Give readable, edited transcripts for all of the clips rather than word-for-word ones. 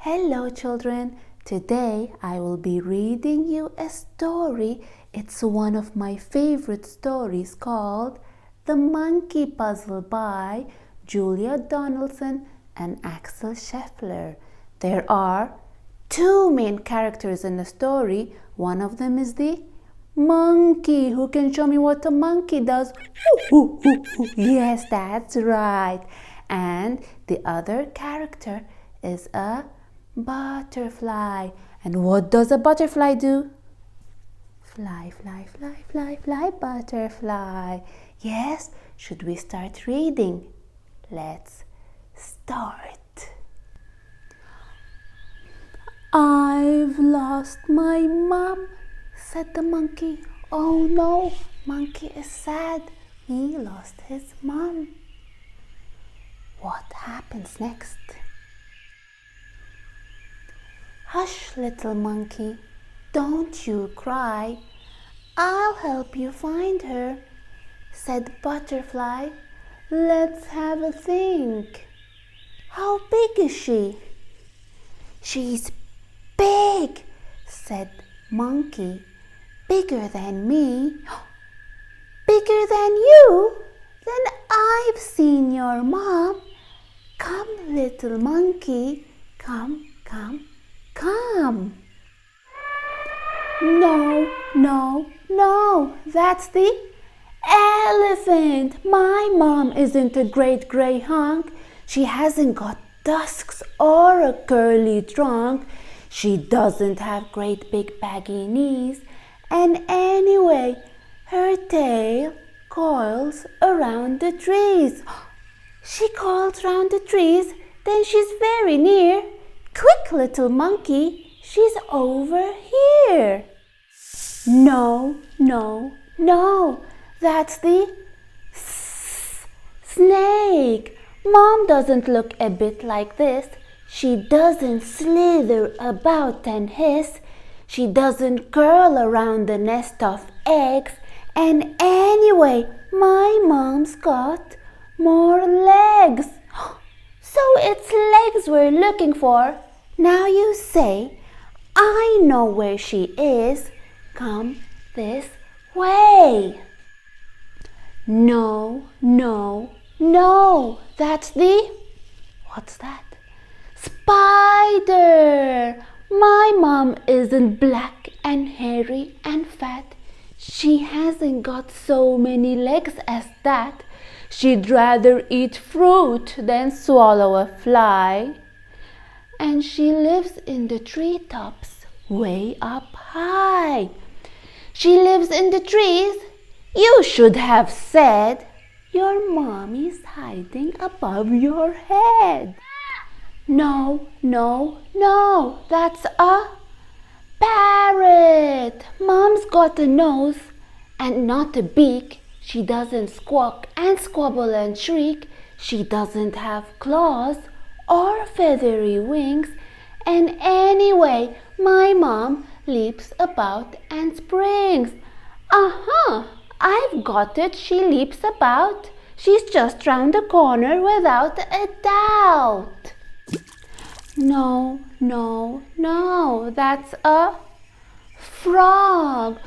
Hello children, today I will be reading you a story. It's one of my favorite stories called The Monkey Puzzle by Julia Donaldson and Axel Scheffler. There are two main characters in the story. One of them is the monkey. Who can show me what a monkey does? Yes, that's right. And the other character is a butterfly. And what does a butterfly do? Fly, fly, fly, fly, fly, butterfly. Yes, should we start reading? Let's start. I've lost my mom, said the monkey. Oh no, monkey is sad. He lost his mom. What happens next? Hush, little monkey, don't you cry. I'll help you find her, said Butterfly. Let's have a think. How big is she? She's big, said Monkey. Bigger than me. Bigger than you? Then I've seen your mom. Come, little monkey, come, come, come. No, no, no, that's the elephant. My mom isn't a great gray hunk. She hasn't got tusks or a curly trunk. She doesn't have great big baggy knees. And anyway, her tail coils around the trees. She coils round the trees, then she's very near. Quick, little monkey, she's over here. No, no, no, that's the snake. Mom doesn't look a bit like this. She doesn't slither about and hiss. She doesn't curl around the nest of eggs. And anyway, my mom's got more legs. So it's legs we're looking for. Now you say, I know where she is. Come this way. No, no, no. That's the... What's that? Spider. My mom isn't black and hairy and fat. She hasn't got so many legs as that. She'd rather eat fruit than swallow a fly. And she lives in the treetops, way up high. She lives in the trees. You should have said, your mommy's hiding above your head. No, no, no, that's a parrot. Mom's got a nose and not a beak. She doesn't squawk and squabble and shriek. She doesn't have claws or feathery wings. And anyway, my mom leaps about and springs. I've got it. She leaps about. She's just round the corner without a doubt. No, no, no, that's a frog.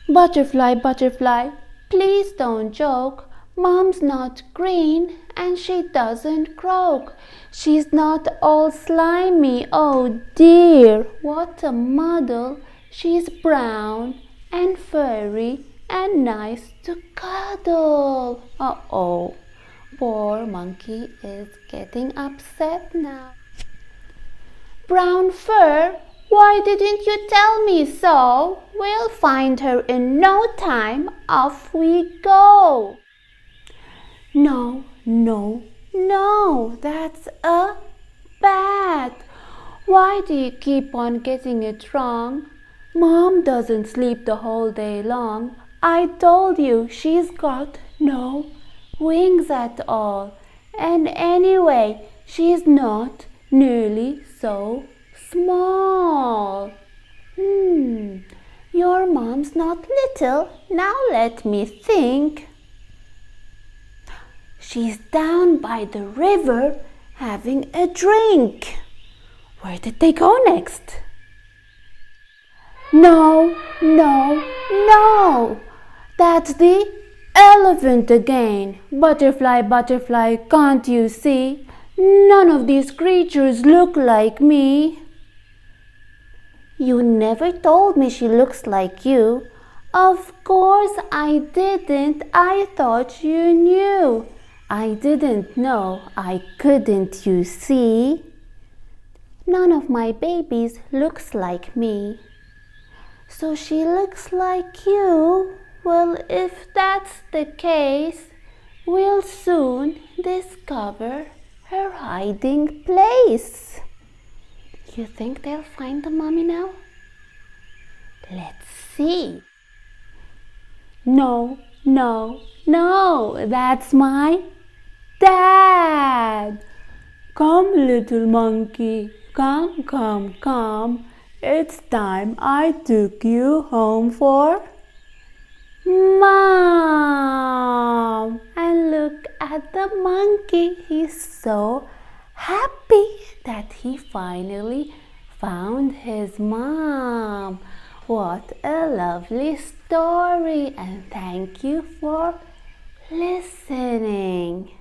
Butterfly, butterfly, please don't joke. Mom's not green and she doesn't croak. She's not all slimy, oh dear, what a muddle. She's brown and furry and nice to cuddle. Uh-oh, poor monkey is getting upset now. Brown fur, why didn't you tell me so? We'll find her in no time. Off we go. No, no, no, that's a bat. Why do you keep on getting it wrong? Mom doesn't sleep the whole day long. I told you she's got no wings at all. And anyway, she's not nearly so small. Your mom's not little. Now let me think. She's down by the river having a drink. Where did they go next? No, no, no! That's the elephant again. Butterfly, butterfly, can't you see? None of these creatures look like me. You never told me she looks like you. Of course I didn't. I thought you knew. I didn't know. I couldn't, you see? None of my babies looks like me. So she looks like you? Well, if that's the case, we'll soon discover her hiding place. You think they'll find the mommy now? Let's see. No, no, no, that's my dad. Come, little monkey, come, come, come. It's time I took you home for Mom. And look at the monkey. He's so happy that he finally found his mom. What a lovely story, and thank you for listening.